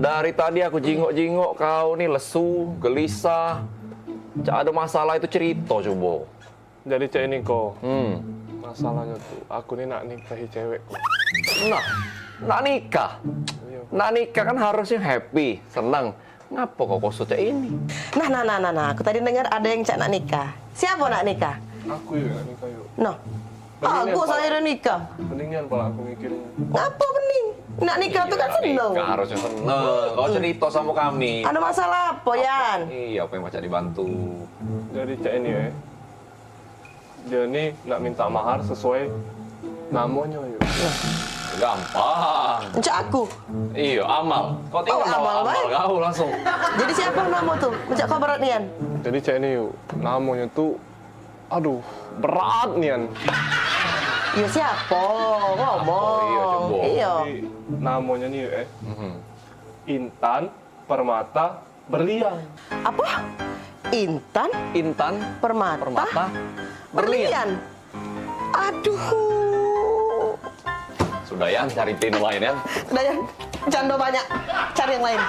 Dari tadi aku jingok-jingok kau nih lesu, gelisah. Cak ada masalah itu cerita coba. Jadi cek ini kok. Masalahnya tuh, aku nih nak nikahi cewek kok. Nah, nak nikah. Iya. Nak nikah kan harusnya happy, senang. Ngapa kok kok cak ini? Nah. Aku tadi dengar ada yang cak nak nikah. Siapa nak nikah? Aku yuk nak nikah yuk. Noh. Aku saya udah nikah. Mendingan pala aku mikirin. Ngapa bening? Nak nikah tuh kan seneng. Nikah harusnya seneng. Kau cerita sama kami. Ada masalah apa, Yan? Iya, apa yang macam dibantu? Jadi cek ini ya. Dia nih nak minta mahar sesuai namanya yuk. Gampang. Cak aku. Iya, Amal. Kau tinggal Amal, Amal baik. kau langsung. Jadi siapa nama tuh? Cak kau berat Yan. Jadi cek ini yuk. Namanya tuh, aduh, berat nian. Ya siapa? Ngomong. Iya, coba. Iya. Jadi, namanya nih yuk Intan Permata Berlian. Apa? Intan Intan Permata Berlian. Aduh. Sudah ya, cari pin lain ya. Udah Yan. Canda banyak. Cari yang lain.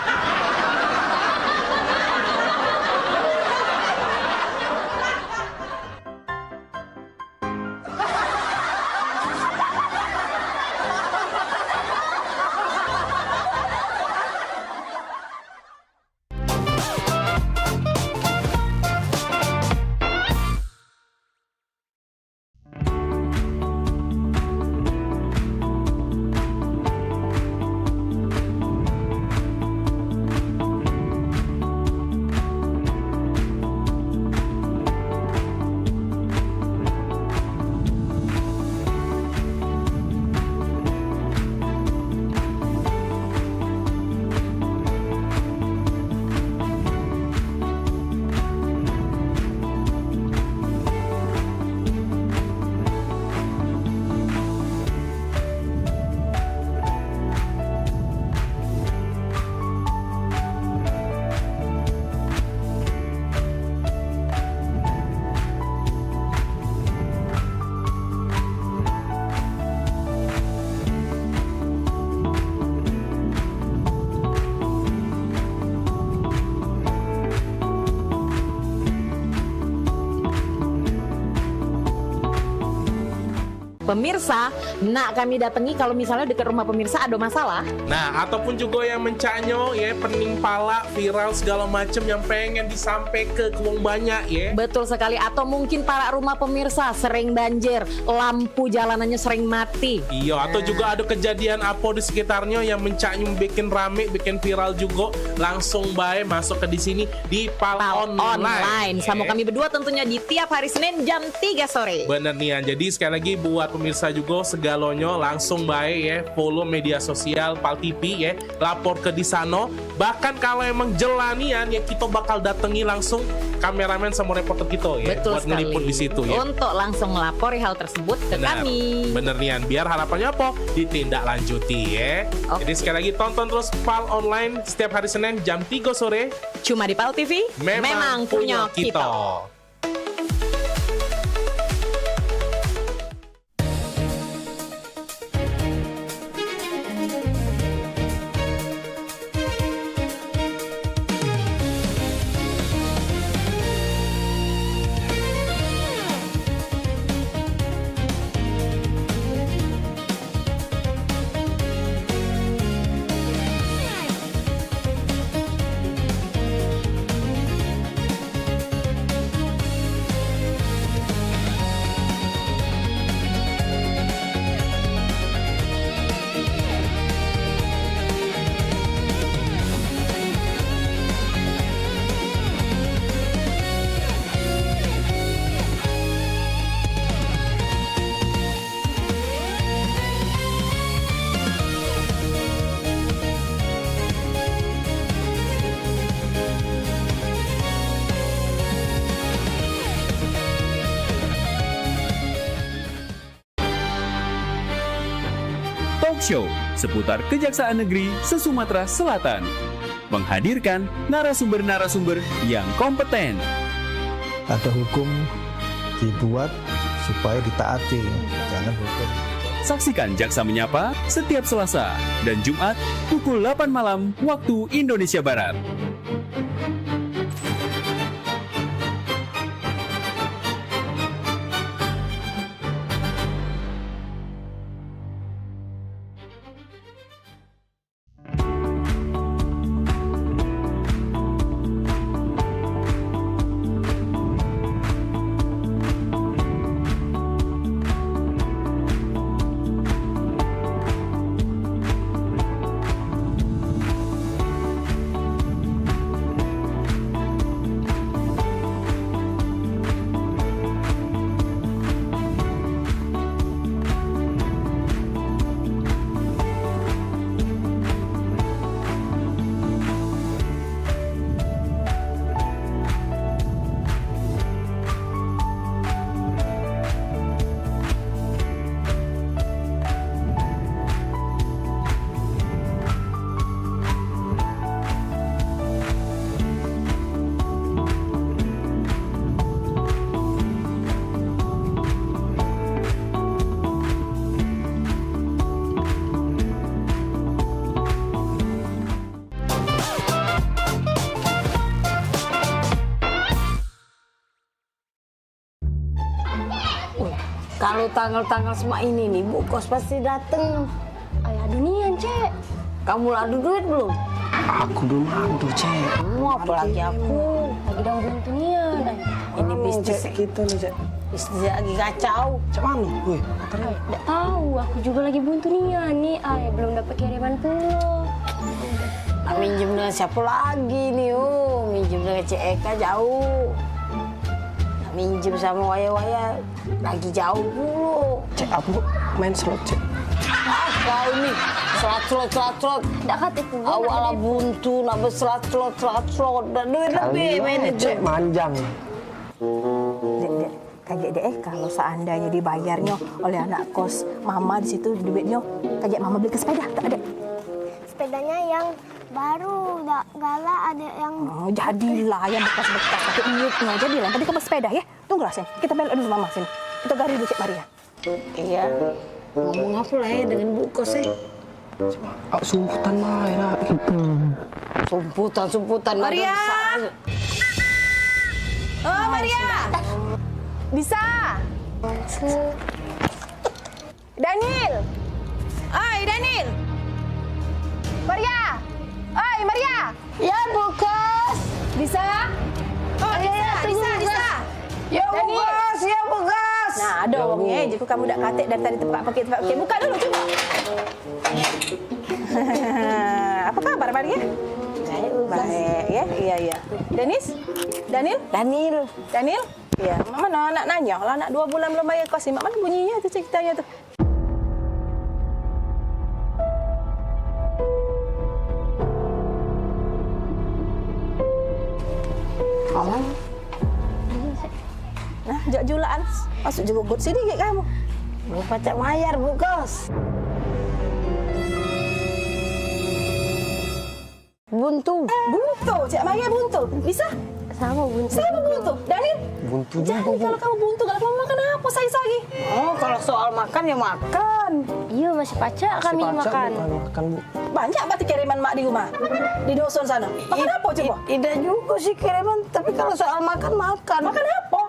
Pemirsa, nak kami datangi kalau misalnya dekat rumah pemirsa ada masalah. Nah, ataupun juga yang mencanyo ya, pening pala, viral segala macam yang pengen disampaikan ke wong banyak ya. Betul sekali, atau mungkin para rumah pemirsa sering banjir, lampu jalanannya sering mati. Iya, atau juga ada kejadian apa di sekitarnya yang mencanyo bikin rame, bikin viral juga, langsung baik masuk ke di sini di Pal Online. Sama kami berdua tentunya di tiap hari Senin jam 3 sore. Bener nih, jadi sekali lagi buat pemirsa juga segalonyo langsung baik ya, follow media sosial Pal TV ya, lapor ke di sana. Bahkan kalau emang jelanian ya, kita bakal datangi langsung kameramen sama reporter kita ya. Betul buat sekali. ngeliput di situ ya. Untuk langsung melapori hal tersebut ke kami. Bener nian, biar harapannya apa? Ditindaklanjuti ya. Oke. Jadi sekali lagi tonton terus Pal Online setiap hari Senin jam 3 sore. Cuma di Pal TV, memang punya kita. Show seputar Kejaksaan Negeri se-Sumatera Selatan, menghadirkan narasumber-narasumber yang kompeten. Ada hukum dibuat supaya ditaati, jangan hukum Saksikan Jaksa Menyapa setiap Selasa dan Jumat pukul 8 malam waktu Indonesia Barat. Kalau tanggal-tanggal semua ini nih, Bu Kos pasti dateng. Ayah dunian, Cek. Kamu adu duit belum? Aku belum adu, Cek. Apalagi aku. Lagi dalam dunian. Ini bisnis Kita nih, Cek. bisnis lagi kacau. Cek mana? Wih, katanya. Nggak tahu, aku juga lagi buntu nian nih. Ayah belum dapat kiriman pulau. Nah, minjem dengan siapa lagi nih? Minjem dengan Cik Eka jauh. Nah, minjem sama waya-waya lagi jauh dulu. Cek, aku main slot, Cek. Kau nih, selat-selat. Nggak katiku. Awalnya buntu, nambah selat-selat. Dan duit lebih main itu. Cek, manjang. Dek, kayak deh kalau seandainya dibayarnya oleh anak kos mama di situ duitnya kayak mama beli ke sepeda tak ada. Sepedanya yang baru, nggak galak ada yang... Oh, jadilah yang bekas-bekas pakai duitnya. Jadilah tadi kamu sepeda ya. Tunggulah sini. Kita balik dulu mama sini. Kita gari dulu Cik Maria. Iya. Ngomong apa lah ya dengan Bu Kos ya? Sumputan mah ya. Sumputan. Maria! Oh, Maria! Bisa? Daniel! Oi, Daniel! Maria! Oi, Maria! Ya Bu Kos. Bisa? Oh, bisa. Ya Bu Kos, ya Bu Kos. Nah, ada orangnya. Jadi kamu dak katik dari tadi tempat pakai. Buka dulu coba. Apa kabar Maria? Baik ya, iya. Daniel? Iya, mana anak nanya, lah anak 2 bulan belum bayar kos, mak mana bunyinya tu ceritanya tu. Oh. Nah, jak julaan, masuk juga gut sedikit kamu. Belum pacak mayar Bu Kos. Buntu, Cik Maria buntu. Bisa? Sama buntu. Daniel? Buntu Jadi juga, Bu. kalau kamu buntu, kalau kamu makan apa saya lagi? Oh, kalau soal makan ya makan. Iya, masih pacak kami makan. Makan, Bu. Banyak berarti kiriman mak di rumah, di dusun sana. Makan apa coba? Tidak juga sih kiriman, tapi kalau soal makan. Makan apa?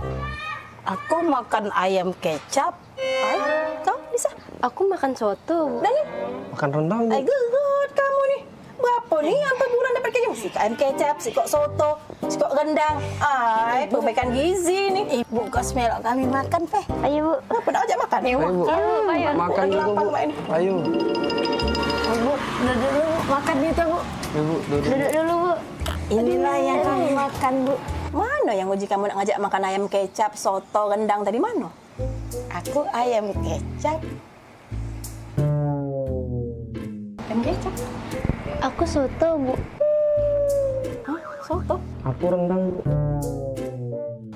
Aku makan ayam kecap. Kau bisa? Aku makan soto. Daniel? Makan rendang, Bu. Good kamu nih. Berapa nih sampai bulan dapat kayak si ayam kecap, si kok soto, si kok rendang. Perbaikan gizi nih. Ibu Kos melok kami makan, Peh. Ayo, Bu. Kenapa nak ajak makan? Ayo, Bu. Ayo. Makan juga, Bu. Ayo. Bu, duduk dulu, makan itu, Bu. Ayo, Bu. Duduk. Duduk dulu, Bu. Inilah yang kami makan, Bu. Mana yang uji kamu nak ngajak makan ayam kecap, soto, rendang tadi mana? Aku ayam kecap. Ayam kecap? Aku soto, Bu. Hah? Soto? Aku rendang, Bu.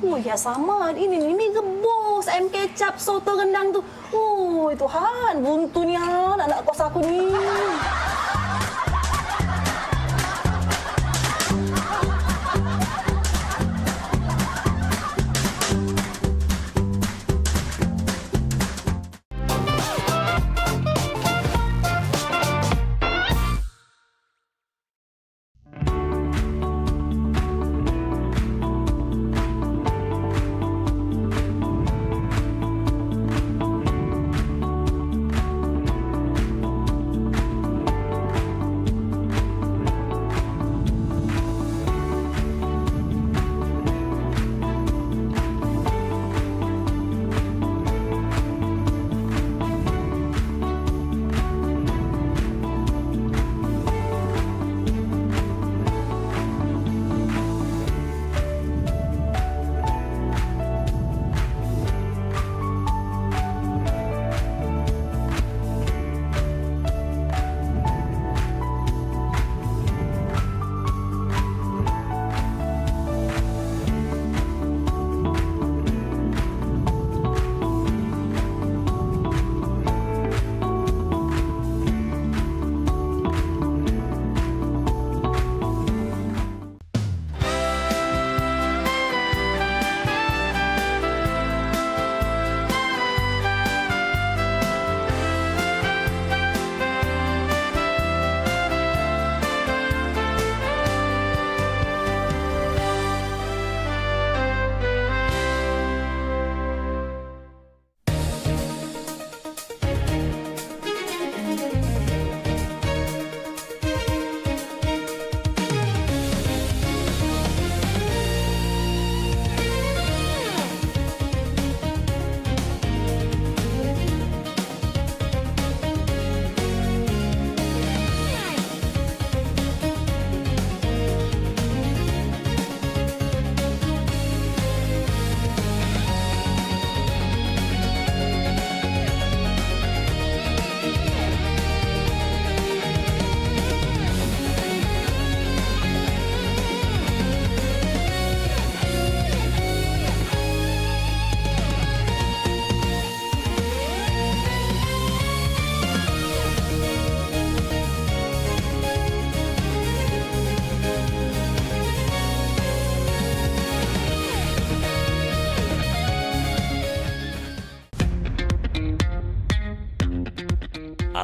Oh ya sama, ini gebos ayam kecap, soto, rendang tuh. Oh Tuhan, buntu nih anak kos aku nih.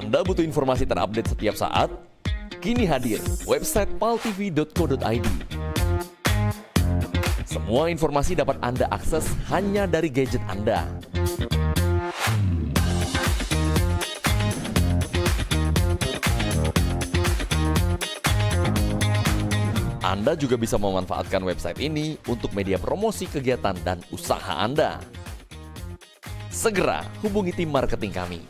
Anda butuh informasi terupdate setiap saat? Kini hadir website paltv.co.id. Semua informasi dapat Anda akses hanya dari gadget Anda. Anda juga bisa memanfaatkan website ini untuk media promosi kegiatan dan usaha Anda. Segera hubungi tim marketing kami.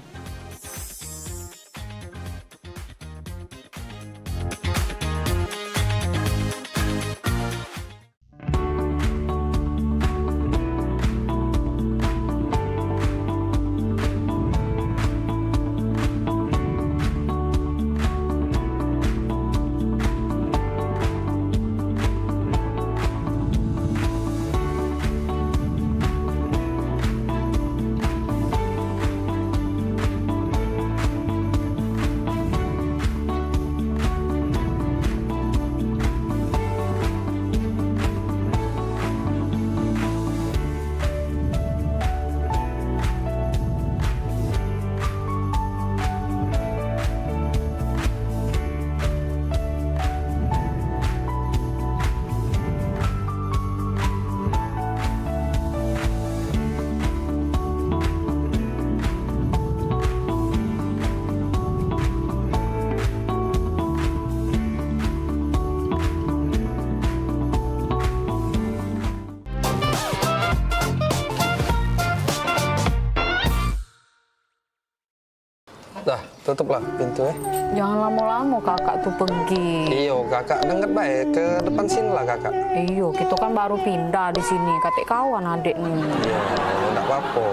Dah, tutuplah pintu ya. Jangan lama-lama kakak tuh pergi. Iyo, kakak dengar baik ke depan sini lah kakak. Iyo, kita kan baru pindah di sini. Katik kawan adik nih. Iya, enggak apa-apa.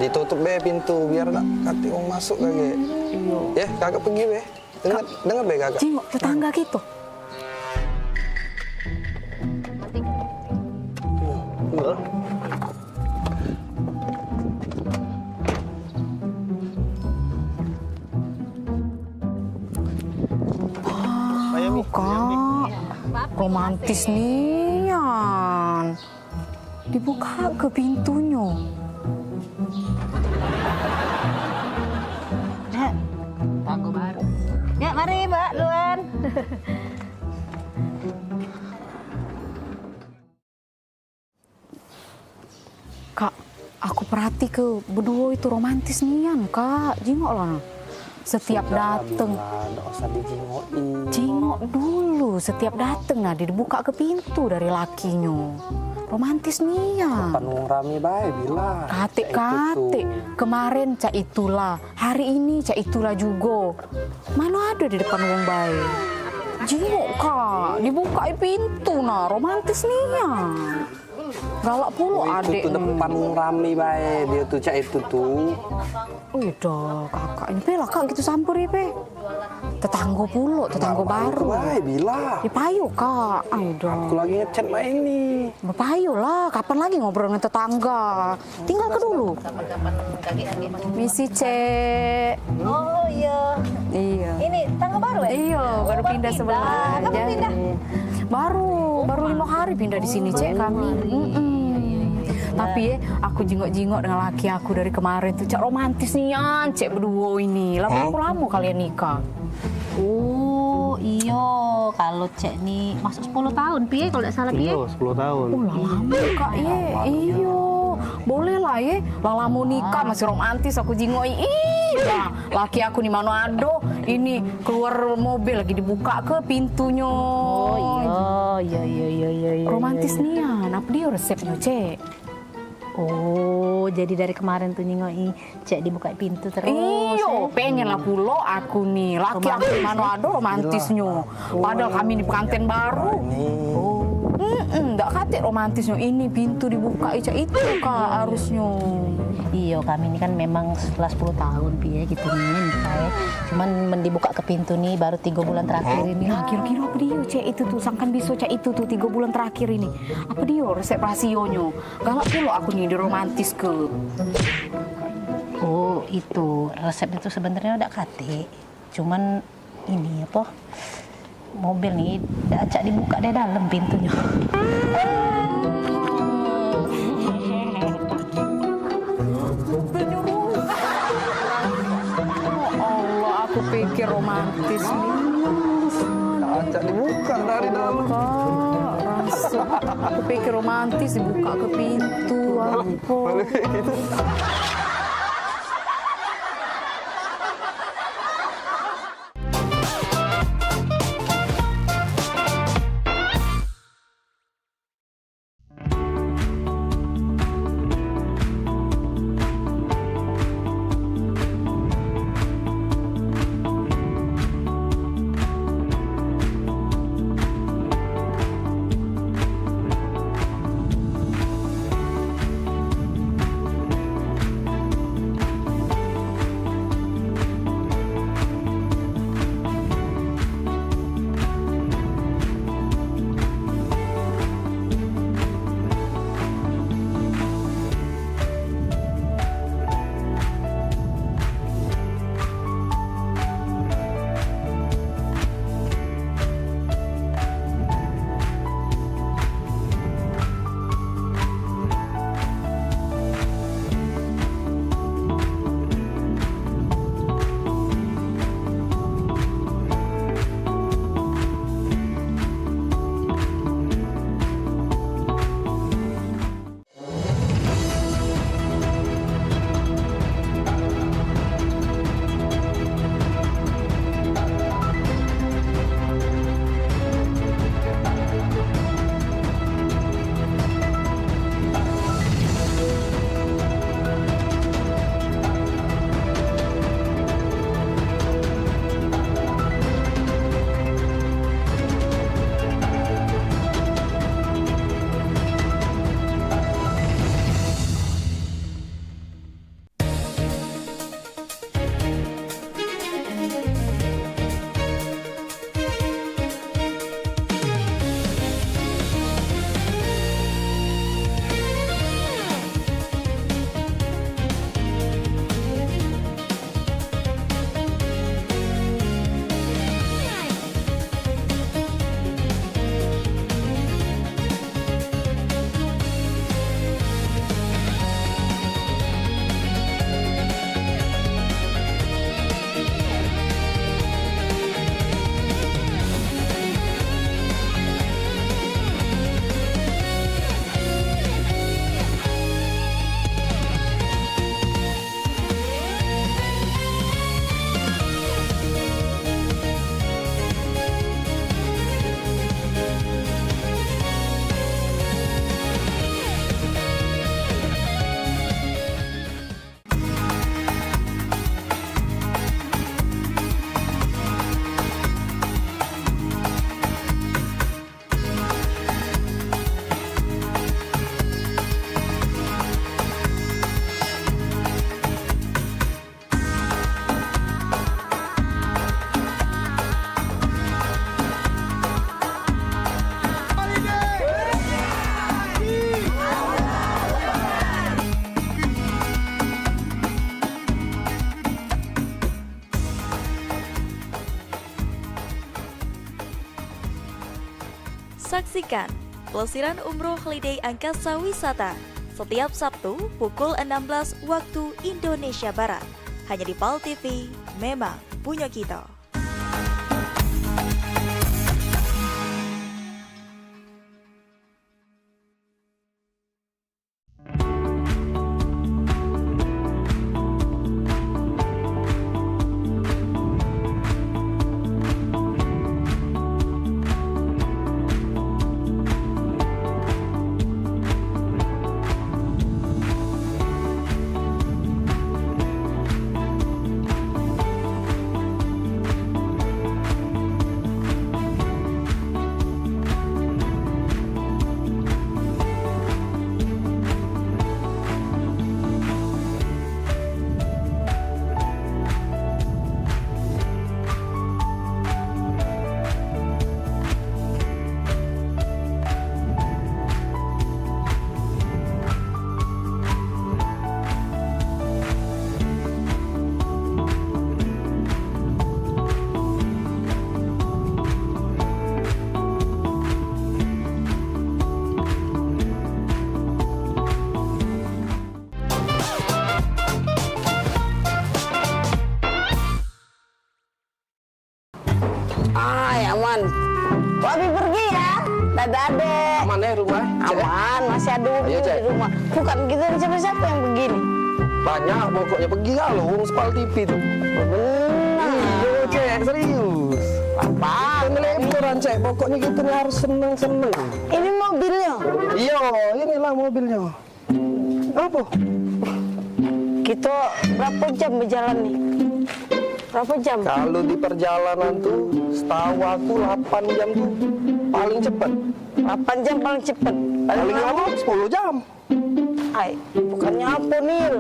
Ditutup be pintu biar enggak katik mau masuk lagi. Iyo. Ya, kakak pergi be. Dengar be kakak. Jengok tetangga gitu. Kak, romantis nian. Dibuka ke pintunya. Tanggo baru. Ya, mari Mbak Luan. Kak, aku perhati ke berdua itu romantis nian, Kak. Jengok lah. Setiap dateng, Enggak usah dijingokin. jengok dulu. Setiap dateng nah dibuka ke pintu dari lakinya. Romantis nian. Depan wong rame bae bilang. Kate-kate, kemarin cak itulah, hari ini cak itulah juga. Mana ada di depan wong baik. Jengok Kak, dibuka pintu nah, romantis nian. Galak pula adek. Itu depan wong rame bae, dia tuh cak itu tuh. Udah kakak ini pe lah kak gitu samperi pe. Tetangga pula, tetangga baru. Bae bilang. Ya payo kak, udah. Aku lagi ngechat mbak ini. Payo lah, kapan lagi ngobrol dengan tetangga? Tinggal ke dulu. Misi cek. Oh iya. Iya. Ini tangga baru ya? Iya, baru pindah sebelah. Kamu pindah? Baru 5 hari pindah di sini cek kami. Tapi ya, aku jengok-jengok dengan laki aku dari kemarin tuh cak romantis nian cek berdua ini. Lama kalian nikah. Oh iya, kalau cek nih masuk 10 tahun piye kalau tidak salah piye? Iya, 10 tahun. Lama kak ye. Iya. Boleh lah ye. Lama nikah masih romantis aku jengok. Nah, laki aku nih Manado ini keluar mobil lagi dibuka ke pintunya. Oh iya. Romantis nian. Apa dia resepnya cek? Oh, jadi dari kemarin tuh nyingoi cek dibuka pintu terus. Iyo, pengen lah pulo aku nih. Laki aku di Manado romantisnya. Padahal kami di pengantin baru. Enggak kate romantisnya. Ini pintu dibuka itu kak harusnya. Iya, kami ini kan memang setelah 10 tahun piye gitu nih nikah ya. Cuman dibuka ke pintu nih baru 3 bulan terakhir ini. Nah, kira-kira apa dia cek itu tuh sangkan bisa cek itu tuh 3 bulan terakhir ini. Apa dia resep rasionya? Galak pulo aku nih di romantis ke. Oh, itu resepnya tuh sebenarnya udah kate. Cuman ini apa? Mobil nih acak dibuka dari dalam pintunya. Allah, romantis nih. Kaca dibuka dari dalam. Kak, rasa aku pikir romantis dibuka ke pintu. Apa? Balik kayak gitu. Saksikan pelesiran umroh holiday angkasa wisata setiap Sabtu pukul 16 waktu Indonesia Barat. Hanya di PAL TV, memang punya kita. ada. Aman ya rumah? Cek? Aman, masih ada Ayo, mobil Cek. di rumah. Bukan kita siapa-siapa yang begini. Banyak pokoknya pergi kalau Wong Spal TV tuh. Benar. Iya, Cek, serius. Apa? Liburan, Cek. Pokoknya kita nih harus seneng-seneng. Ini mobilnya. Iya, inilah mobilnya. Apa? Kita berapa jam berjalan nih? Berapa jam? Kalau di perjalanan tuh, setahu aku 8 jam tuh paling cepat. 8 jam paling cepet. Paling lama 10 jam. Ay, bukannya apa Nil?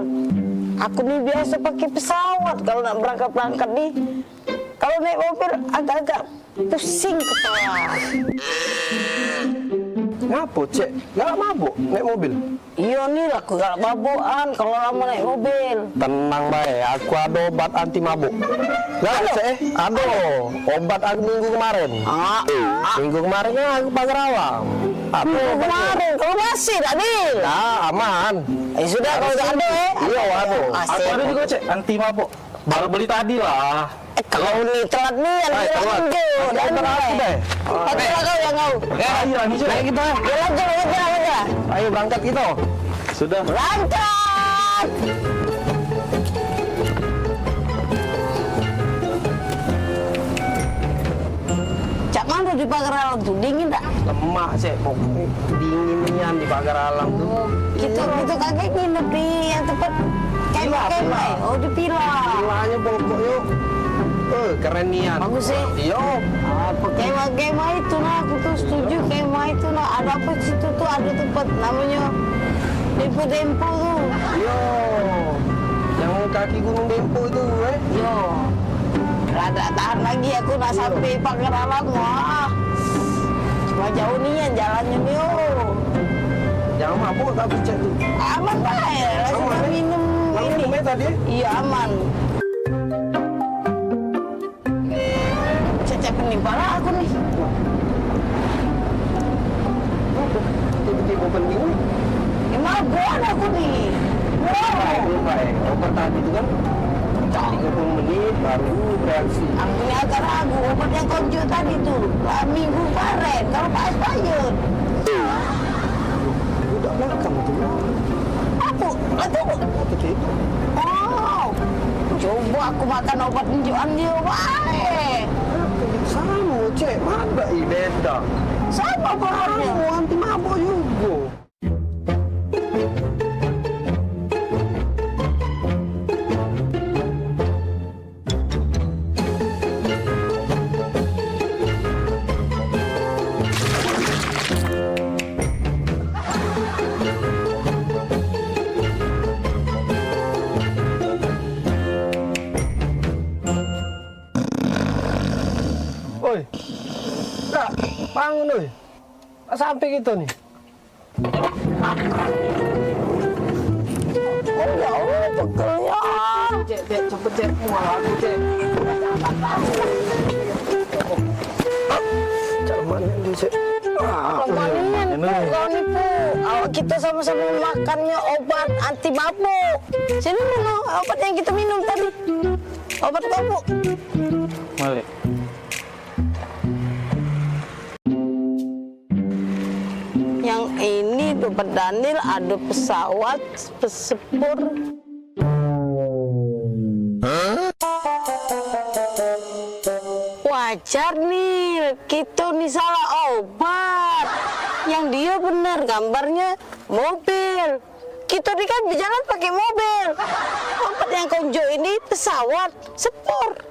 Aku nih biasa pakai pesawat kalau nak berangkat nih. Kalau naik mobil agak-agak pusing kepala. Ngapa, Cek? Gak mabuk naik mobil? Iya Nil, aku gak mabukan kalau lama naik mobil. Tenang baik, aku ada obat anti mabuk. Gak ada, Cek? Ada. Obat aku minggu kemarin. Minggu kemarinnya aku pagar awam. Apa obatnya? Kemarin, kalau masih tak Nil? Nah, aman. Sudah kalau udah ada Iya, ada. Asik. Aku ada juga, Cek, anti mabuk. Baru beli tadi lah. Kalau nih telat nih, telat. dan Aku deh. Hati kau yang kau. Ayo, lanjut. Ayo kita. Lanjut. Ayo berangkat kita. Sudah. Berangkat. Cak mana di pagar alam tuh, dingin tak? Lemak, Cek. Pokoknya dingin-dingin di pagar alam tuh. Kita kagak nginep di yang tempat kemah. Oh di Pila. Pilanya pokoknya keren nian. Bagus sih. Iya. Apa kemah itu nah, aku tuh setuju kemah itu nah. Ada apa di situ tuh ada tempat namanya Dempo tuh. Iya. Yang kaki Gunung Dempo itu, Yo. Rada tahan lagi aku nak sampai pagar alam wah. Cuma jauh nih yang jalannya nih oh. Jangan mabuk tapi Cek tuh. Aman baik. Langsung minum ini. Minum tadi? Iya aman. Cecep penimpala aku nih. Tiba-tiba penting nih. Mabuk aku nih. Baik. Obat tadi itu kan 30 menit baru reaksi. Aku ini agak ragu obat yang konjo tadi tuh. Minggu kemarin kalau pas payut. Udah belakang tuh. Aku itu. Oh. Coba aku makan obat tunjukan dia baik. Sama, Cek. Mana beda. Sama obatnya. Anti mabuk juga. Oi, Kak, bangun oi. Tak sampai kita nih. Oh ya Allah, pegelnya. Cek, cepet Cek. Wah, aku Cek. Cek mana ini Cek? Kembalian kau nipu. Awak kita sama-sama makannya obat anti mabuk. Sini mana obat yang kita minum tadi? Obat mabuk. Balik. Yang ini dompet Daniel ada pesawat pesepur. Wajar nih, kita nih salah obat. Yang dia benar gambarnya mobil. Kita nih kan berjalan pakai mobil. Obat yang konjo ini pesawat sepur.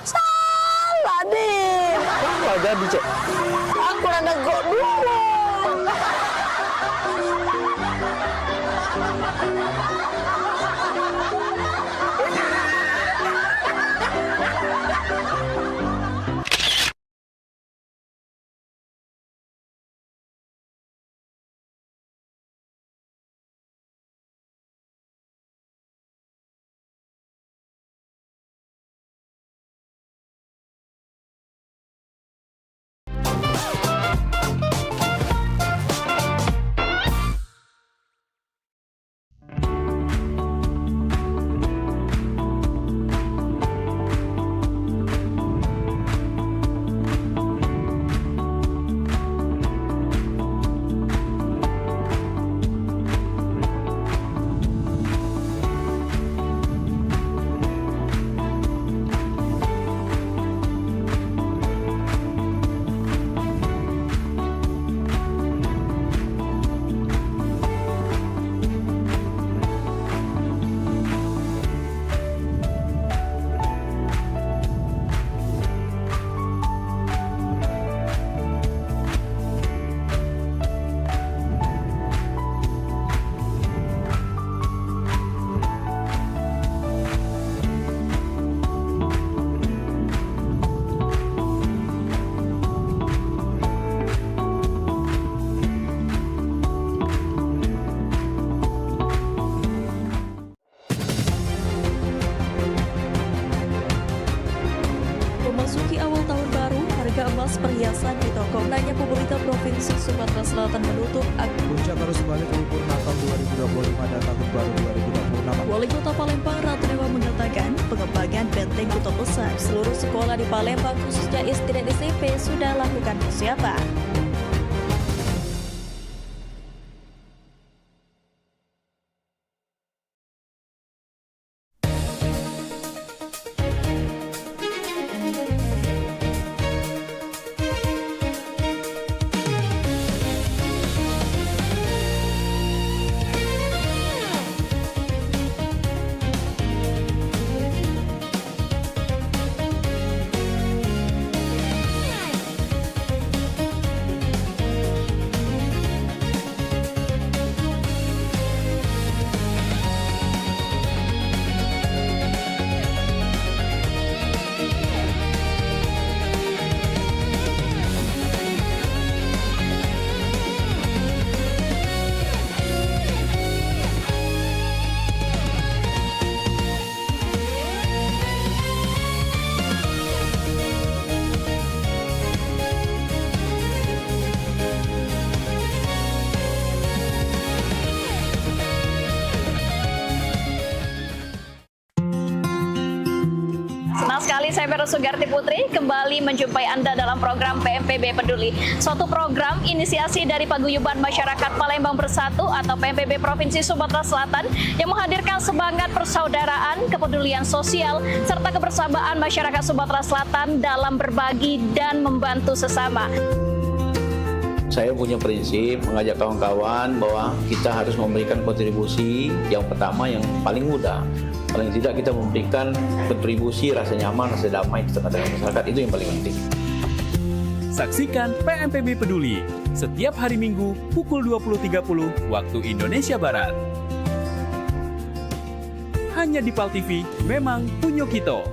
Salah deh. Apa jadi Cek? Aku rada gok dulu. perhiasan di toko belanja pemerintah Provinsi Sumatera Selatan menutup akun. Puncak arus balik libur Natal 2025 dan Tahun Baru 2026. Wali Kota Palembang Ratu Dewa mengatakan pengembangan benteng Kota Besar seluruh sekolah di Palembang khususnya SD dan SMP sudah lakukan persiapan. Sekali saya Vera Sugarti Putri kembali menjumpai Anda dalam program PMPB Peduli. Suatu program inisiasi dari Paguyuban Masyarakat Palembang Bersatu atau PMPB Provinsi Sumatera Selatan yang menghadirkan semangat persaudaraan, kepedulian sosial, serta kebersamaan masyarakat Sumatera Selatan dalam berbagi dan membantu sesama. Saya punya prinsip mengajak kawan-kawan bahwa kita harus memberikan kontribusi yang pertama yang paling mudah. Paling tidak kita memberikan kontribusi rasa nyaman, rasa damai di tengah-tengah masyarakat, itu yang paling penting. Saksikan PMPB Peduli setiap hari Minggu pukul 20.30 waktu Indonesia Barat. Hanya di PAL TV, memang punya kita.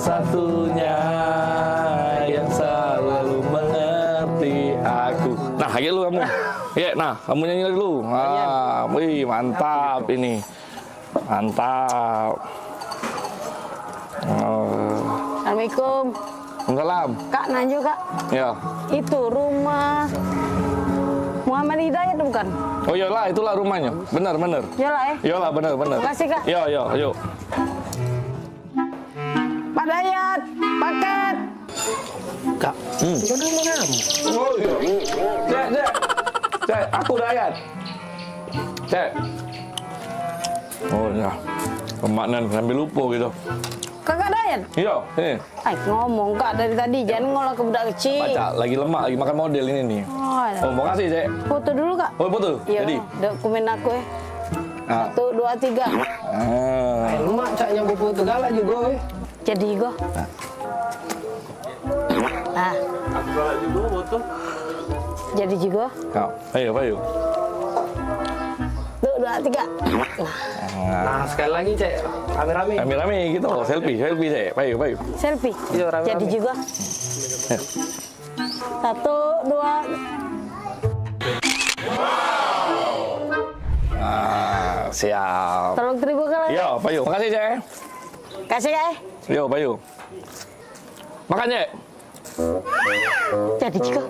Satunya yang selalu mengerti aku. Nah, ayo lu kamu. Ya, nah, kamu nyanyi dulu. Ah, wih, mantap ini. Mantap. Assalamualaikum. Salam. Kak, nanya Kak. Ya. Itu rumah Muhammad Hidayat bukan? Oh iyalah, itulah rumahnya. Benar, benar. Iyalah ya. Iyalah, benar, benar. Terima kasih Kak. Yo, yo, yuk. Pak Dayat, paket. Kak, itu dulu kamu. Oh iya. Cek. Cek, aku Dayat. Cek. Oh ya. Pemaknan sambil lupa gitu. Kakak Dayat? Iya, ini. Ngomong Kak dari tadi, jangan ngolah ke budak kecil. Baca, lagi lemak, lagi makan model ini nih. Oh, mau kasih, Cek. Foto dulu Kak. Oh, foto? Iya, Jadi? dokumen aku ya. Ah. 1, 2, 3. Lemak cak nyampe foto galak juga. Jadi go. Aku galak juga foto. Jadi juga. Ayo. Duk 2, 3. Nah, sekali lagi, Cek. Rame-rame. Rame-rame gitu. Selfie, Cek. Bayu. Selfie. Iya, rame-rame. Jadi juga. 1, 2. Siap. Tolong terima kasih. Yo, Bayu. Makasih, Cek. Kasih ya. Yo, Bayu. Makan, Cek. Jadi juga.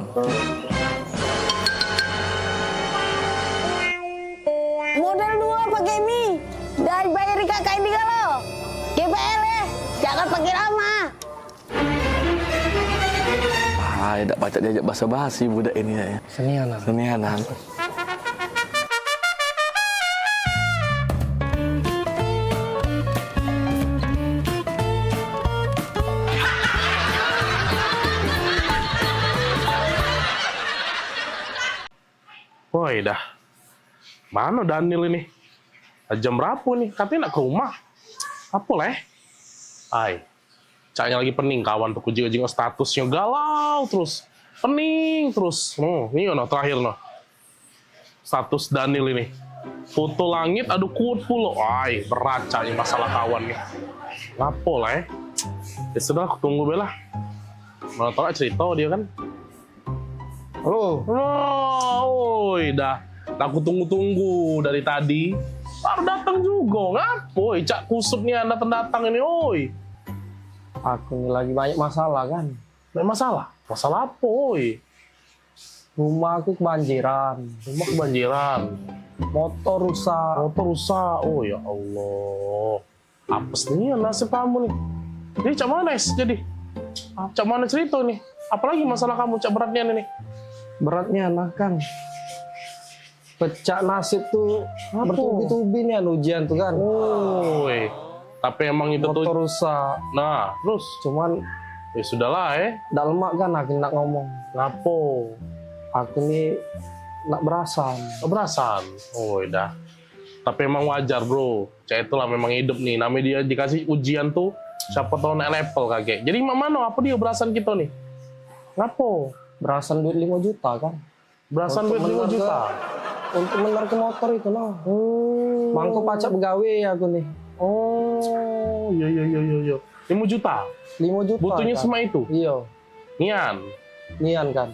Model 2 pakai mie. Dari bayari kakak ini kalau. GPL ya. Jangan pakai lama. Tidak baca diajak basa-basi budak ini ya. Senianan. Woi dah. Mana Daniel ini? Jam berapa nih? Katanya nak ke rumah. Apa leh? Ay. Caknya lagi pening kawan tuh kujing-kujing statusnya galau terus. Pening terus. Ini terakhir status Daniel ini. Foto langit aduh kuat pula. Ay, berat caknya masalah kawan nih. Ngapo lah ya sudah aku tunggu bela. Mana tahu cerita dia kan. Halo. Woi dah. Aku tunggu-tunggu dari tadi. Baru datang juga. Ngapo? Cak kusut nih anda datang ini, oi. Aku ini lagi banyak masalah kan. Banyak masalah? Masalah apa, oi? Rumah aku kebanjiran. Rumah kebanjiran. Motor rusak. Oh ya Allah. Apes nih nasib kamu nih. Jadi cak mana jadi? Cak mana cerita nih? Apalagi masalah kamu cak beratnya nih? Beratnya anak kan. Pecah nasib tuh bertubi-tubi nih ujian tuh kan. Oi. Tapi emang itu motor tuh rusak. Nah, terus cuman ya sudahlah Ndak lemak kan aku nak ngomong. Ngapo? Aku ini nak berasan. Berasan. Oh, dah. Tapi emang wajar, Bro. Cak itulah memang hidup nih. Namanya dia dikasih ujian tuh siapa tahu naik level kakek. Jadi mana apa dia berasan kita nih? Ngapo? Berasan duit 5 juta kan. Berasan duit 5 juta. Untuk bener ke motor itu Mangko pacak begawe aku nih. Oh, iya. 5 juta? 5 juta. Butuhnya kan? semua itu? Iya. Nian kan.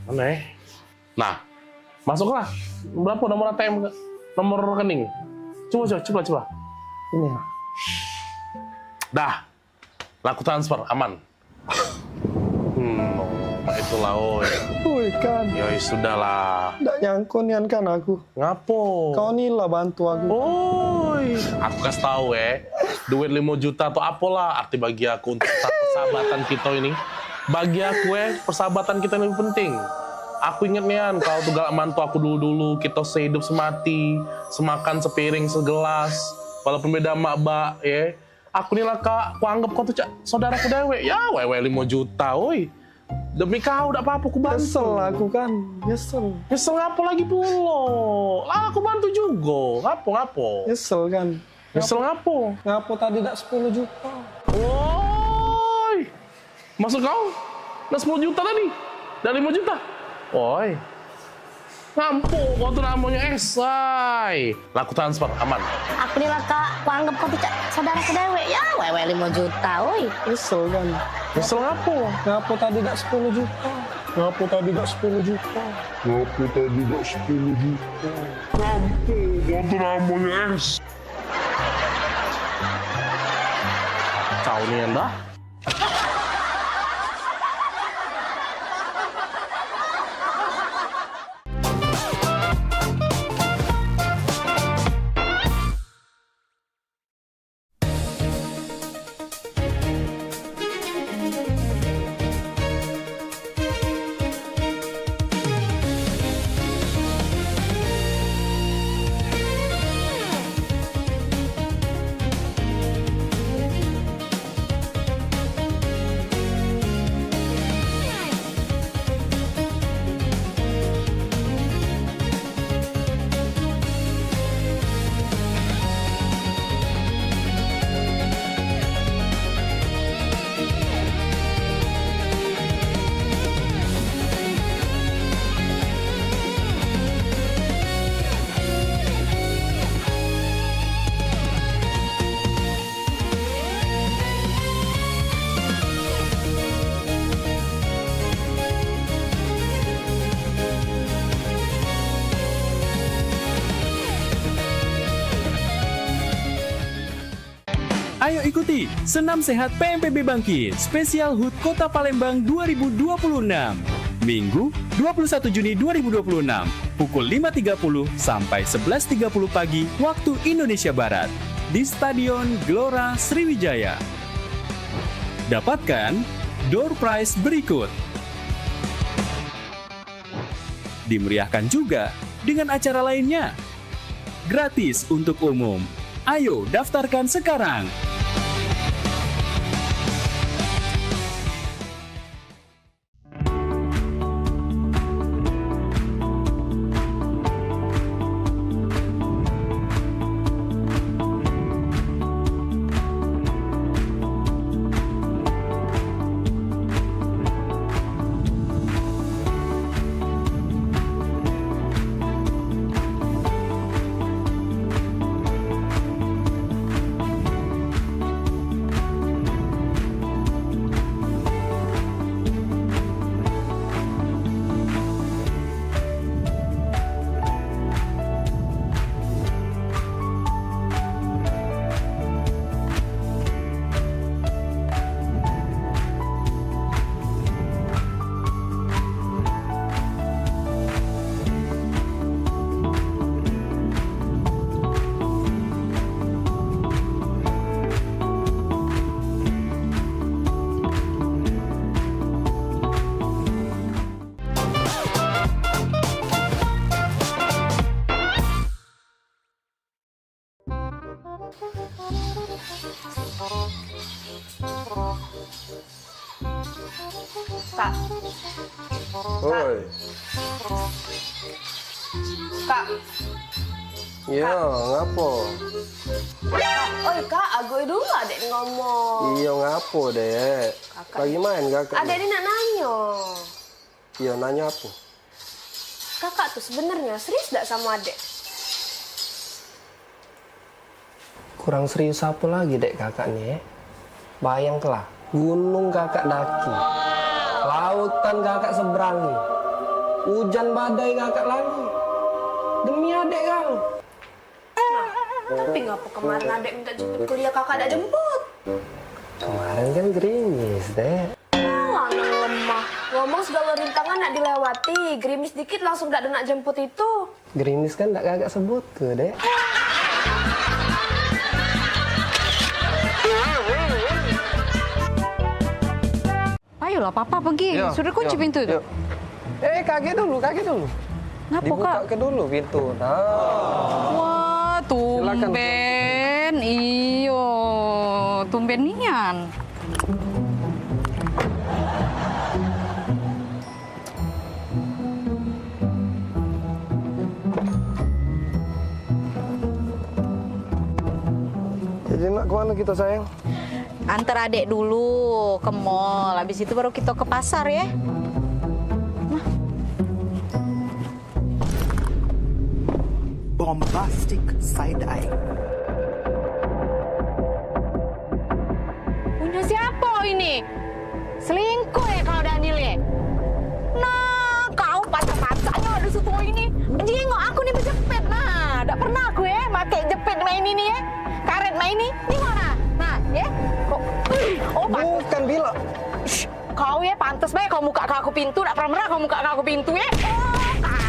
Aneh. Nah, masuklah. Berapa nomor ATM? Nomor rekening? Coba. Ini. Dah. Laku transfer, aman. Itulah, Woi kan. Ya sudahlah. Nggak nyangkut nian kan aku. Ngapo? Kau nih lah bantu aku. Aku kasih tahu duit 5 juta atau apalah arti bagi aku untuk persahabatan kita ini. Bagi aku persahabatan kita lebih penting. Aku inget nian, kau tuh galak mantu aku dulu kita sehidup semati, semakan sepiring segelas, walaupun beda mak Aku nih lah kak, aku anggap kau tuh saudara ku dewe. Ya wewe 5 juta, demi kau, udah apa-apa aku bantu. Nyesel aku kan, nyesel. Nyesel ngapo lagi pulo? Lah aku bantu juga. Ngapo? Nyesel kan. Nyesel ngapo? Ngapo tadi tak 10 juta. Woi. Maksud kau? Nah 10 juta tadi? Dari 5 juta? Woi. Ngampu, kau tuh namanya esai. Laku transfer, aman. Aku nih lah kak, aku anggap kau tuh saudara ke dewe. Ya wewe 5 juta, Nyesel kan. Nyesel ngapo? Ngapo tadi tak 10 juta. Ngapo tadi tak 10 juta. Ngapo tadi tak 10 juta. Ngampu, kau tuh namanya es. Kau nih anda? Ayo ikuti Senam Sehat PMPB Bangkit Spesial HUT Kota Palembang 2026. Minggu 21 Juni 2026 pukul 5.30 sampai 11.30 pagi waktu Indonesia Barat di Stadion Gelora Sriwijaya. Dapatkan door prize berikut. Dimeriahkan juga dengan acara lainnya. Gratis untuk umum. Ayo daftarkan sekarang. Kak. Oi. Kak. Iya, ngapo? Kak, oi kak, agoi dulu adek ngomong. Iya, ngapo dek? Lagi main kakak? Adek ini nak nanya. Iya, nanya apa? Kakak tuh sebenarnya serius gak sama adek? Kurang serius apa lagi dek kakak nih? Bayangkanlah, gunung kakak daki, lautan kakak seberangi, hujan badai kakak lagi. Demi adek kau. Tapi ngapa kemarin adek minta jemput kuliah kakak ada jemput? Kemarin kan gerimis dek. Anak lemah. Ngomong segala rintangan nak dilewati, gerimis dikit langsung gak ada nak jemput itu. Gerimis kan tak kakak sebut ke dek. Ayolah, Papa pergi. Ya, Sudah kunci ya, pintu itu. ya. Kakek dulu. Ngapa, Dibuka Kak? ke dulu pintu. Nah. Wah, tumben. Iyo, tumben nian. Jadi nak kemana kita sayang? Antar adek dulu ke mall. Habis itu baru kita ke pasar ya. Bombastic side-eye. Punya siapa ini? Selingkuh ya kalau Daniel ya? Nah, kau pacar-pacarnya ada situ ini. Jengok aku nih berjepit. Nah, tidak pernah aku ya pakai jepit main ini ya. Karet main ini. Ini mana? Nah, ya. Kok? Oh, bukan bila. Kau ya pantas baik kau muka ke aku pintu. Tidak pernah kau muka ke aku pintu ya.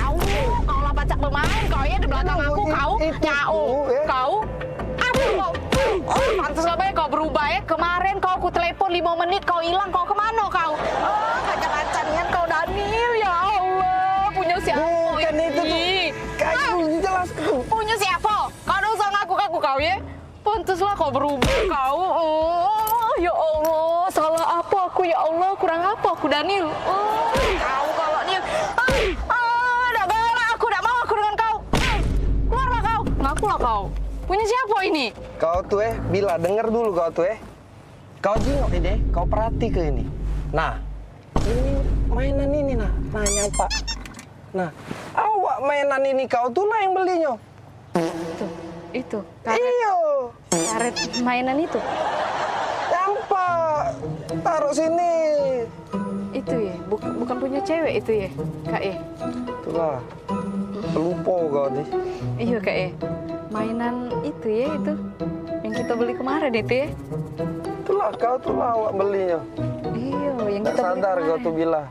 Oh, kau lah pacak bermain. Kau ya di belakang aku. Kau nyau. Kau. Kau. Oh, pantas lah baik kau berubah ya. Kemarin kau aku telepon 5 menit. Kau hilang. Kau kemana kau? Oh, kacang-kacangan kau Daniel. Ya Allah. Punya siapa? Bukan itu tuh. Kau jelas. Punya siapa? Kau udah usah ngaku-ngaku kau ya. Pantaslah kau berubah kau. Oh, ya Allah. Salah apa aku ya Allah? Kurang apa aku Daniel? Oh, kau kalau dia. Dah bela aku. Dah mau aku dengan kau. Keluarlah kau. Ngakulah kau. Punya siapa ini? Kau tuh bila denger dulu kau tuh Kau jengok ini kau perhati ke ini. Nah, ini mainan ini nah. Nanya Pak. Nah, awak mainan ini kau tuh lah yang belinya. Itu. Iyo. Karet mainan itu. Pak, taruh sini. Itu ya, bukan punya cewek itu ya, Kak ya? Itulah, lupa kau nih. Iya Kak ya, mainan itu ya itu, yang kita kita beli kemarin itu ya? Itulah kau tuh lawak belinya. Iya, yang Nggak kita beli sadar kau kemarin. tuh bila.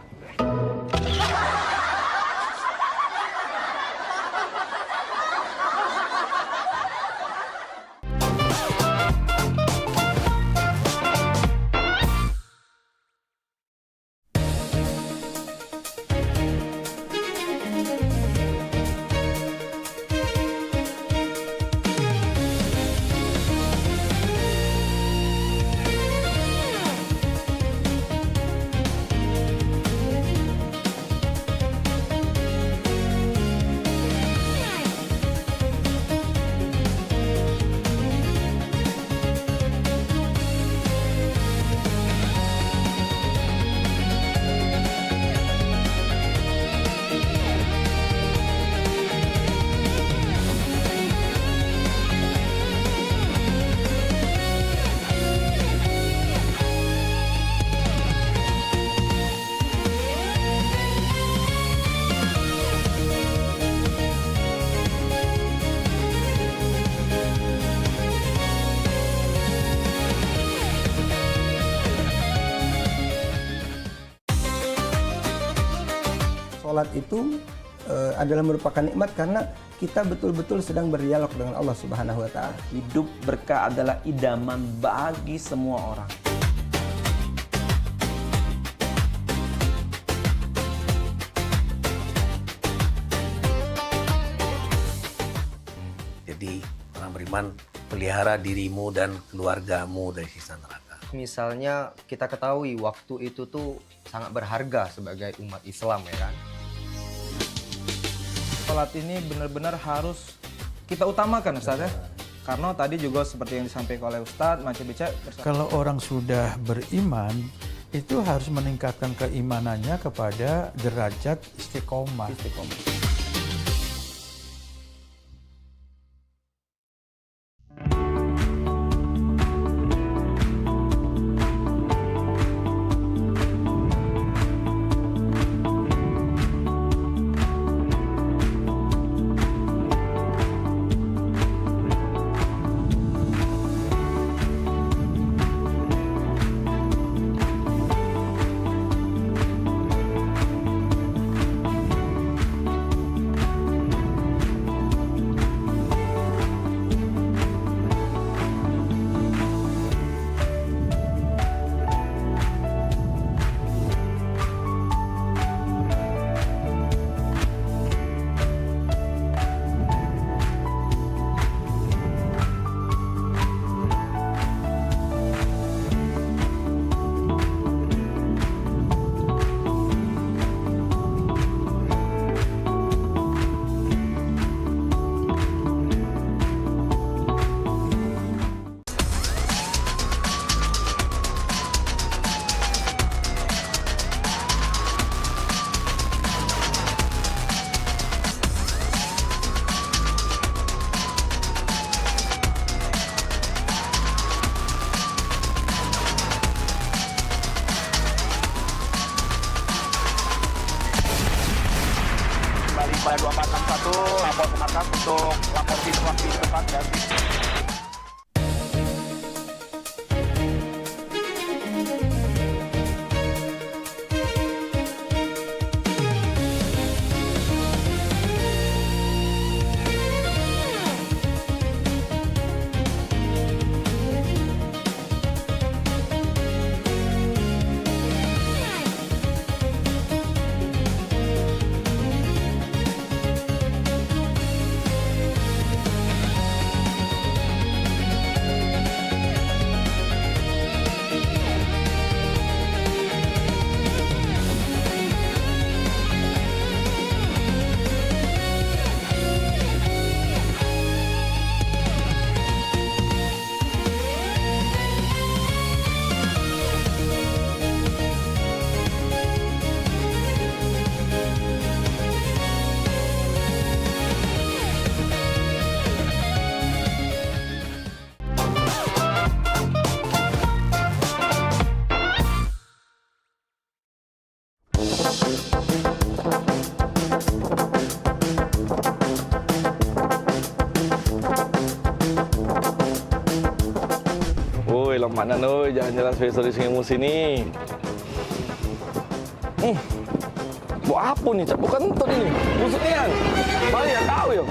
Sholat itu adalah merupakan nikmat karena kita betul-betul sedang berdialog dengan Allah Subhanahu wa taala. Hidup berkah adalah idaman bagi semua orang. Jadi orang beriman, pelihara dirimu dan keluargamu dari siksa neraka. Misalnya kita ketahui waktu itu tuh sangat berharga sebagai umat Islam ya kan. Sholat ini benar-benar harus kita utamakan Ustaz ya. Karena tadi juga seperti yang disampaikan oleh Ustaz, Macam Beca. Kalau orang sudah beriman, itu harus meningkatkan keimanannya kepada derajat istiqomah. Pada 2461 lapor ke markas untuk lapor situasi di depan dan Mak Nano, jalan-jalan spesial di Sungai Musi nih. Buat apa nih, Cak? Bukan kentut ini. Busuk nian. Balik ya kau ya.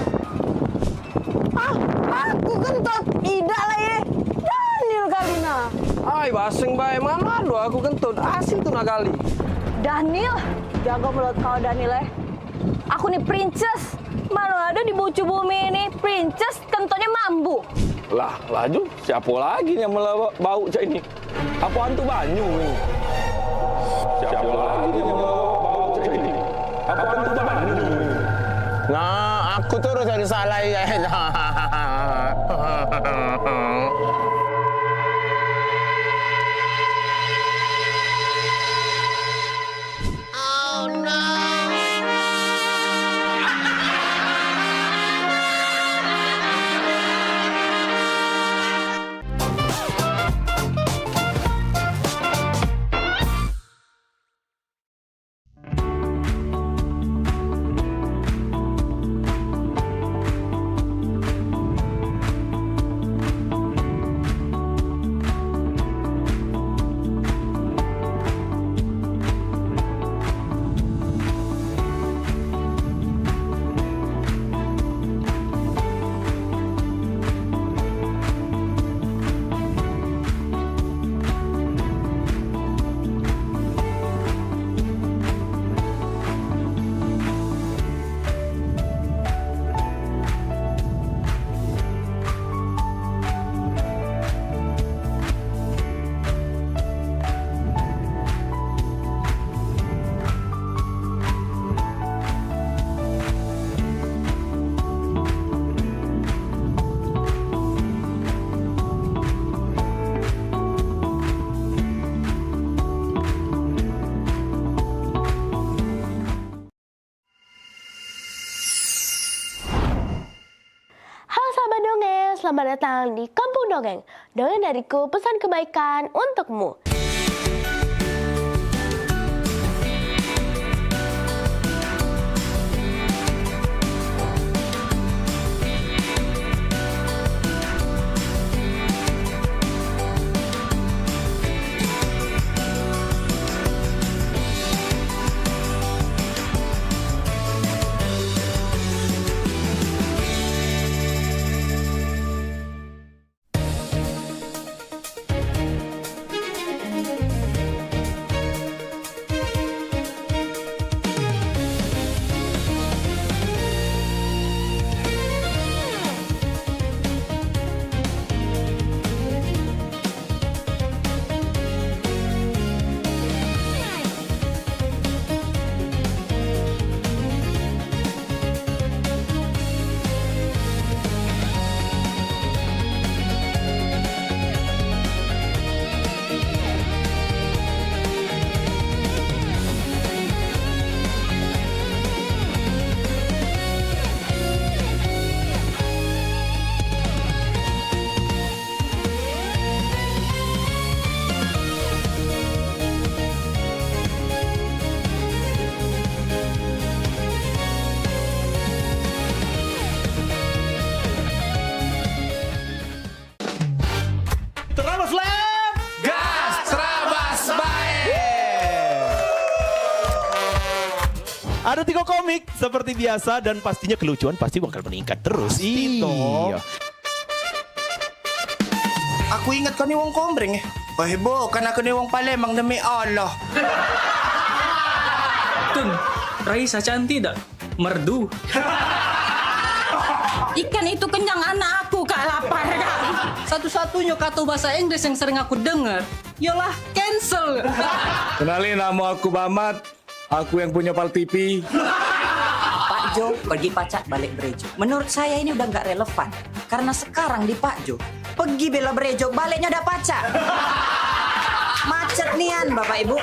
Aku kentut. Tidak lah ya. Daniel kali nah. Ay, basing bae mana lu aku kentut. Asin tuh nakali. Daniel, jaga mulut kau Daniel ya. Aku nih princess. Mana ada di bucu bumi ini princess kentutnya mambu. Lah, laju. Siapa lagi yang bau Cak ini? Apa hantu banyu ini? Siapa lagi yang bau Cak ini? Apa hantu banyu ini? Nah, aku terus yang salah ya. Selamat datang di Kampung Dongeng. Dongeng dariku, pesan kebaikan untukmu. Ada 3 komik seperti biasa dan pastinya kelucuan pasti bakal meningkat terus. Iya. Aku ingat kau ni wong kombreng eh. Oh hebo, kan aku ni wong Palembang demi Allah. Tun, Raisa cantik tak? Merdu. Ikan itu kenyang anak aku, Kak, lapar Kak. Satu-satunya kata bahasa Inggris yang sering aku dengar ialah cancel. Kenalin, nama aku Bamat. Aku yang punya Pal TV. Pak Jo pergi pacak balik Brejo. Menurut saya ini udah nggak relevan. Karena sekarang di Pak Jo, pergi bela Brejo, baliknya udah pacak. Macet nian Bapak Ibu.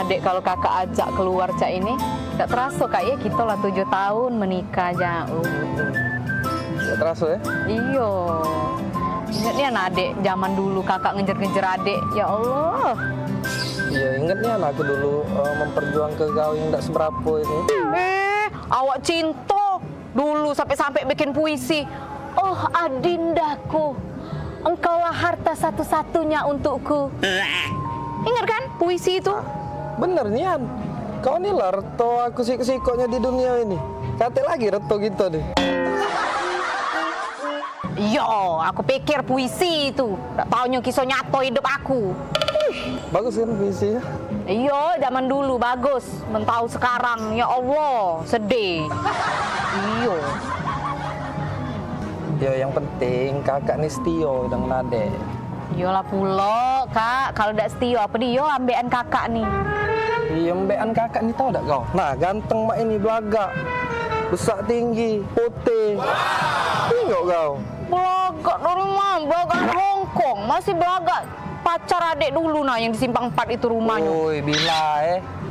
adik kalau kakak ajak keluar cak ini. Tidak terasa kak ya, kita lah 7 tahun menikah jauh. Tidak terasa ya? Iyo. Ingat nih anak adik zaman dulu kakak ngejar-ngejar adik. Ya Allah. Iya, ingat nih anak aku dulu memperjuangkan kau yang tidak seberapa ini. Awak cinta dulu sampai-sampai bikin puisi. Oh adindaku, engkaulah harta satu-satunya untukku. Ingat kan puisi itu? Bener Nian, kau nih lah reto aku siko-sikonya di dunia ini. Kate lagi reto gitu deh. Yo, aku pikir puisi itu. Tak taunya kisah nyata hidup aku. Bagus kan puisinya? Iya, zaman dulu bagus. Mentau sekarang, ya Allah, sedih. Iya. Ya yang penting kakak nih setio dengan adek. Iyalah pula, kak. Kalau tidak setio, apa dia ambekan kakak nih? Iya, ambekan kakak nih tau tak kau? Nah, ganteng mak ini belagak. Besar tinggi, putih. Tengok kau. Belagak dari mana? Belagak Hongkong. Masih belagak pacar adik dulu nah yang di Simpang 4 itu rumahnya. Woi, bila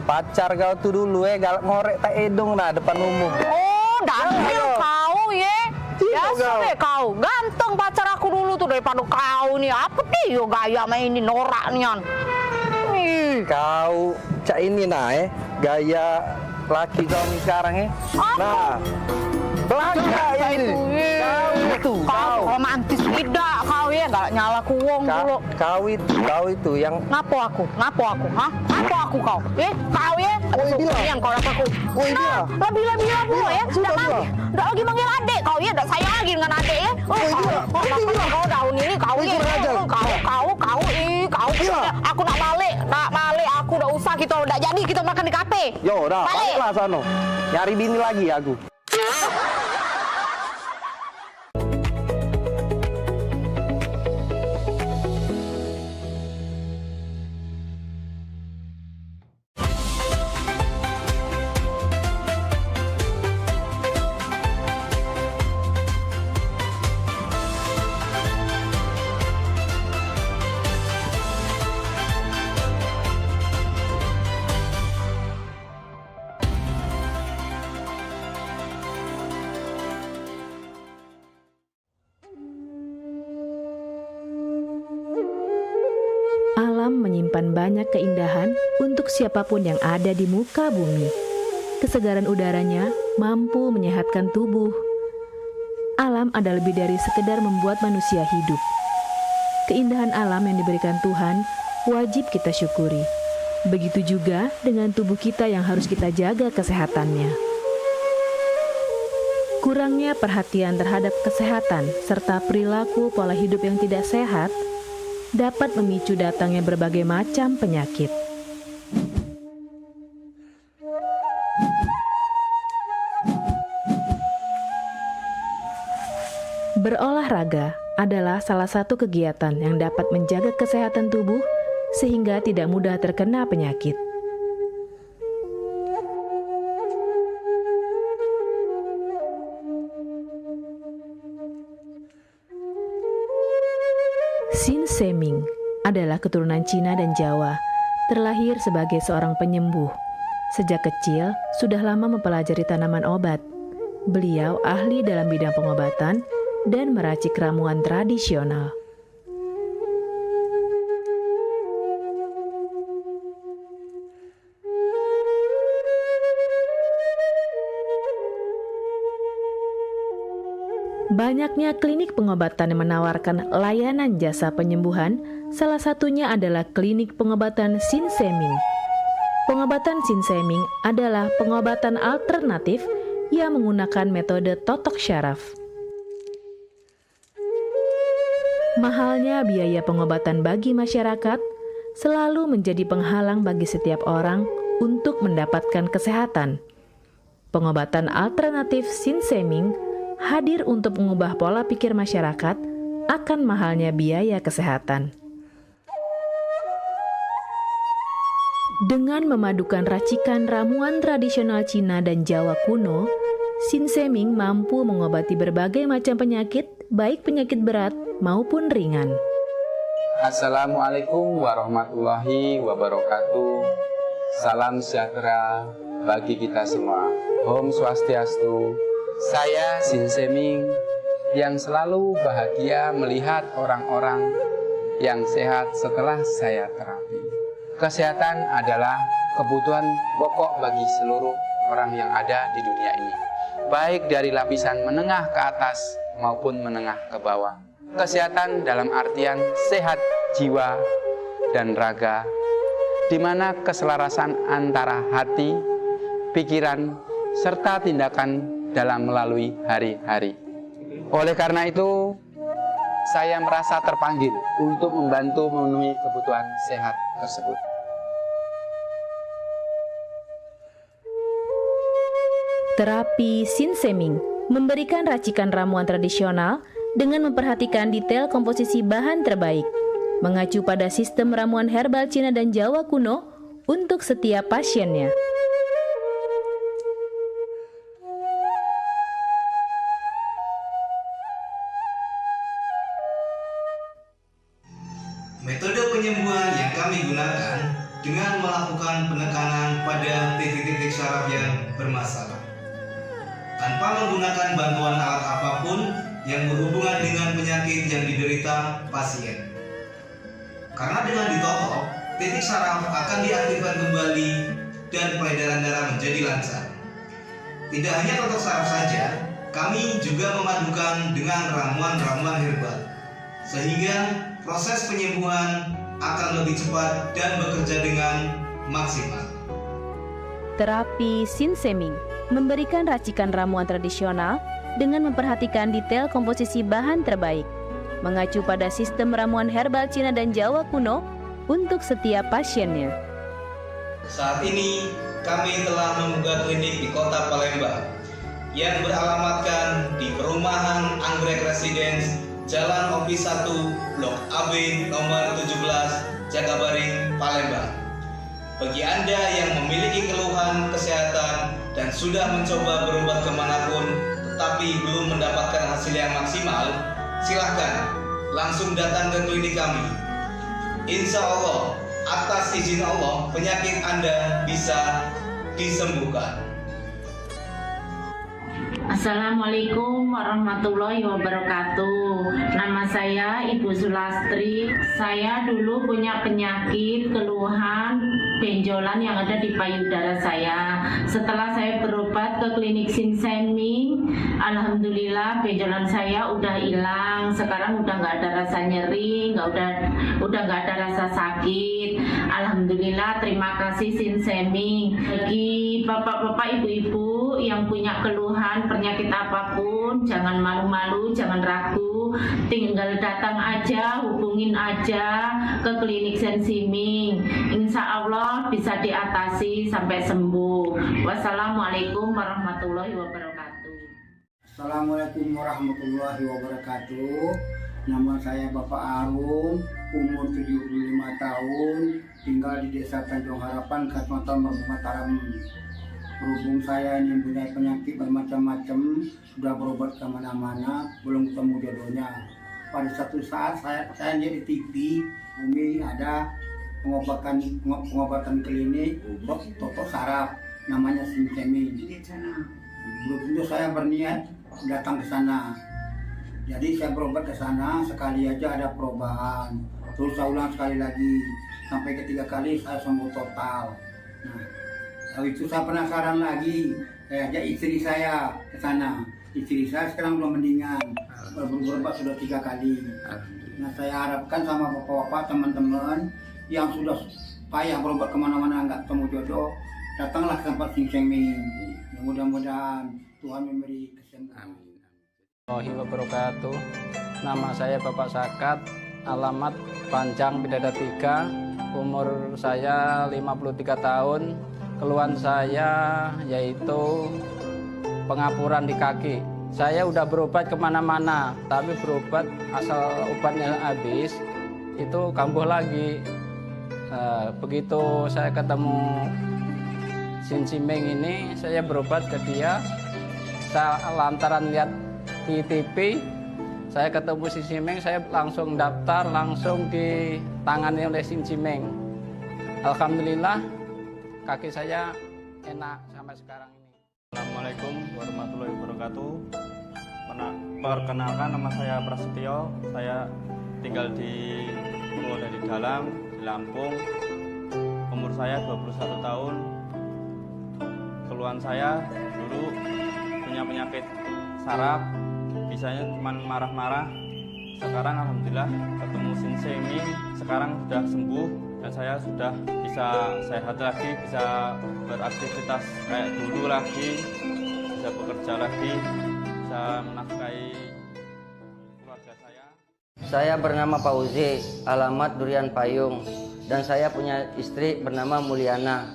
pacar kau tuh dulu galak ngorek tak edong nah depan umum. Oh, dangil kau ya. Biasa deh kau. Ganteng pacar aku dulu tuh daripada kau nih. Apa dia gaya main ini noraknya. Kau cak ini nah gaya laki kau nih sekarang Nah, belakang ini. Kau romantis tidak kau ya, gak nyala kuwong dulu. Kau itu yang ngapo aku, hah? Ngapo aku kau? Kau ya? Yang kau dapat aku. Bila pula ya. Udah lagi manggil adik kau ya, udah sayang lagi dengan adik ya. Kau daun ini kau ya. Kau. Aku nak balik, aku udah usah kita udah jadi kita makan di kafe. Yo, dah, baliklah sana. Nyari bini lagi aku. Alam menyimpan banyak keindahan untuk siapapun yang ada di muka bumi. Kesegaran udaranya mampu menyehatkan tubuh. Alam ada lebih dari sekedar membuat manusia hidup. Keindahan alam yang diberikan Tuhan wajib kita syukuri. Begitu juga dengan tubuh kita yang harus kita jaga kesehatannya. Kurangnya perhatian terhadap kesehatan serta perilaku pola hidup yang tidak sehat dapat memicu datangnya berbagai macam penyakit. Berolahraga adalah salah satu kegiatan yang dapat menjaga kesehatan tubuh sehingga tidak mudah terkena penyakit. Sin Seming adalah keturunan Cina dan Jawa, terlahir sebagai seorang penyembuh. Sejak kecil, sudah lama mempelajari tanaman obat. Beliau ahli dalam bidang pengobatan dan meracik ramuan tradisional. Banyaknya klinik pengobatan yang menawarkan layanan jasa penyembuhan, salah satunya adalah klinik pengobatan Sin Seming. Pengobatan Sin Seming adalah pengobatan alternatif yang menggunakan metode totok syaraf. Mahalnya biaya pengobatan bagi masyarakat selalu menjadi penghalang bagi setiap orang untuk mendapatkan kesehatan. Pengobatan alternatif Sin Seming hadir untuk mengubah pola pikir masyarakat akan mahalnya biaya kesehatan. Dengan memadukan racikan ramuan tradisional Cina dan Jawa kuno, Sin Seming mampu mengobati berbagai macam penyakit, baik penyakit berat maupun ringan. Assalamualaikum warahmatullahi wabarakatuh. Salam sejahtera bagi kita semua. Om Swastiastu. Saya Sin Seming yang selalu bahagia melihat orang-orang yang sehat setelah saya terapi. Kesehatan adalah kebutuhan pokok bagi seluruh orang yang ada di dunia ini, baik dari lapisan menengah ke atas maupun menengah ke bawah. Kesehatan dalam artian sehat jiwa dan raga, di mana keselarasan antara hati, pikiran, serta tindakan dalam melalui hari-hari. Oleh karena itu, saya merasa terpanggil untuk membantu memenuhi kebutuhan sehat tersebut. Terapi Sin Seming memberikan racikan ramuan tradisional dengan memperhatikan detail komposisi bahan terbaik, mengacu pada sistem ramuan herbal Cina dan Jawa kuno untuk setiap pasiennya. Metode penyembuhan yang kami gunakan dengan melakukan penekanan pada titik-titik syaraf yang bermasalah, tanpa menggunakan bantuan alat apapun yang berhubungan dengan penyakit yang diderita pasien. Karena dengan ditotok, titik syaraf akan diaktifkan kembali dan peredaran darah menjadi lancar. Tidak hanya totok syaraf saja, kami juga memadukan dengan ramuan-ramuan herbal, sehingga proses penyembuhan akan lebih cepat dan bekerja dengan maksimal. Terapi Sin Seming memberikan racikan ramuan tradisional dengan memperhatikan detail komposisi bahan terbaik, mengacu pada sistem ramuan herbal Cina dan Jawa kuno untuk setiap pasiennya. Saat ini kami telah membuka klinik di Kota Palembang yang beralamatkan di Perumahan Anggrek Residence, Jalan Opi 1, Blok AB nomor 17, Jagabaring, Palembang. Bagi Anda yang memiliki keluhan kesehatan dan sudah mencoba berobat kemanapun tetapi belum mendapatkan hasil yang maksimal, silahkan langsung datang ke klinik kami. Insya Allah, atas izin Allah, penyakit Anda bisa disembuhkan. Assalamualaikum warahmatullahi wabarakatuh. Nama saya Ibu Sulastri. Saya dulu punya penyakit keluhan benjolan yang ada di payudara saya. Setelah saya berobat ke klinik Sin Seming, alhamdulillah benjolan saya udah hilang. Sekarang udah nggak ada rasa nyeri, udah nggak ada rasa sakit. Alhamdulillah, terima kasih Sin Seming. Bagi bapak-bapak, ibu-ibu yang punya keluhan penyakit apapun, jangan malu-malu, jangan ragu, tinggal datang aja, hubungin aja ke klinik Sin Seming. Insya Allah bisa diatasi sampai sembuh. Wassalamualaikum warahmatullahi wabarakatuh. Assalamualaikum warahmatullahi wabarakatuh. Nama saya Bapak Arun, umur 75 tahun, tinggal di Desa Tanjung Harapan, Kecamatan Mataram. Berhubung saya ini mempunyai penyakit bermacam-macam, sudah berobat kemana-mana, belum ketemu jodohnya. Pada satu saat saya lihat di TV, Umi ada pengobatan klinik, totok saraf, namanya Sin Seming. Belum tentu saya berniat datang ke sana. Jadi saya berobat ke sana, sekali aja ada perubahan. Terus saya ulang sekali lagi, sampai ketiga kali saya sembuh total. Nah, kalau itu saya penasaran lagi, saya ajak istri saya ke sana. Istri saya sekarang belum mendingan, berobat sudah 3 kali. Nah, saya harapkan sama bapak-bapak, teman-teman yang sudah payah berobat kemana-mana nggak ketemu jodoh, datanglah ke tempat Sin Seming. Mudah-mudahan Tuhan memberi kesembuhan. Warahmatullahi wabarakatuh. Nama saya Bapak Sakat, alamat Panjang Pidada 3, umur saya 53 tahun. Keluhan saya yaitu pengapuran di kaki. Saya udah berobat kemana-mana, tapi berobat asal obatnya habis, itu kambuh lagi. Begitu saya ketemu Sin Seming ini, saya berobat ke dia. Saya lantaran lihat di TV, saya ketemu Sin Seming, saya langsung daftar, langsung ditangani oleh Sin Seming. Alhamdulillah, kaki saya enak sampai sekarang ini. Assalamualaikum warahmatullahi wabarakatuh. Perkenalkan, nama saya Prasetyo. Saya tinggal di Purwodadi Dalam, di Lampung. Umur saya 21 tahun. Keluhan saya dulu punya penyakit saraf, bisanya cuma marah-marah. Sekarang alhamdulillah ketemu Sensei Ming, sekarang sudah sembuh dan saya sudah bisa sehat lagi, bisa beraktivitas kayak dulu lagi, bisa bekerja lagi, bisa menafkahi keluarga saya. Saya bernama Fauzi, alamat Durian Payung, dan saya punya istri bernama Mulyana.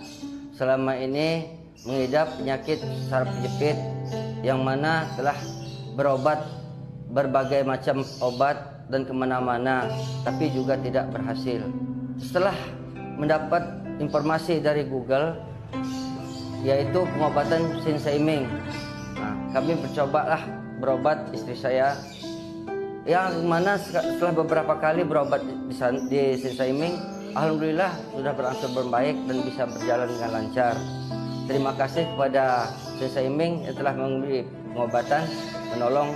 Selama ini mengidap penyakit saraf kejepit yang mana telah berobat berbagai macam obat dan kemana-mana, tapi juga tidak berhasil. Setelah mendapat informasi dari Google, yaitu pengobatan Sensei Ming, kami mencobalah berobat istri saya, yang mana setelah beberapa kali berobat di Sensei Ming, alhamdulillah sudah berangsur membaik dan bisa berjalan dengan lancar. Terima kasih kepada Sensei Ming yang telah memberi pengobatan, menolong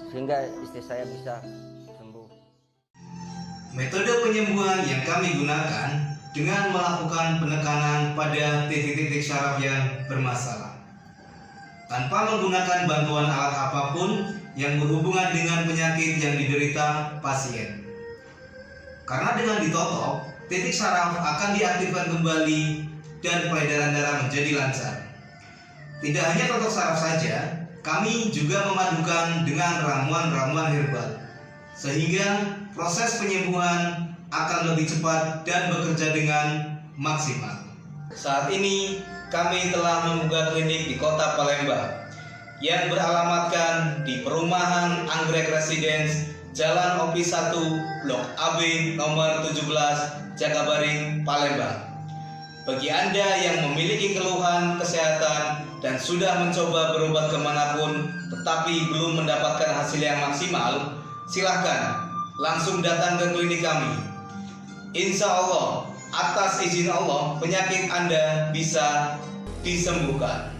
sehingga istri saya bisa sembuh. Metode penyembuhan yang kami gunakan dengan melakukan penekanan pada titik-titik syaraf yang bermasalah, tanpa menggunakan bantuan alat apapun yang berhubungan dengan penyakit yang diderita pasien. Karena dengan ditotok, titik syaraf akan diaktifkan kembali dan peredaran darah menjadi lancar. Tidak hanya totok saraf saja, kami juga memadukan dengan ramuan-ramuan herbal, sehingga proses penyembuhan akan lebih cepat dan bekerja dengan maksimal. Saat ini kami telah membuka klinik di Kota Palembang yang beralamatkan di Perumahan Anggrek Residence, Jalan OP 1, Blok AB nomor 17, Jakabaring, Palembang. Bagi Anda yang memiliki keluhan kesehatan dan sudah mencoba berobat kemanapun tetapi belum mendapatkan hasil yang maksimal, silahkan langsung datang ke klinik kami. Insya Allah, atas izin Allah, penyakit Anda bisa disembuhkan.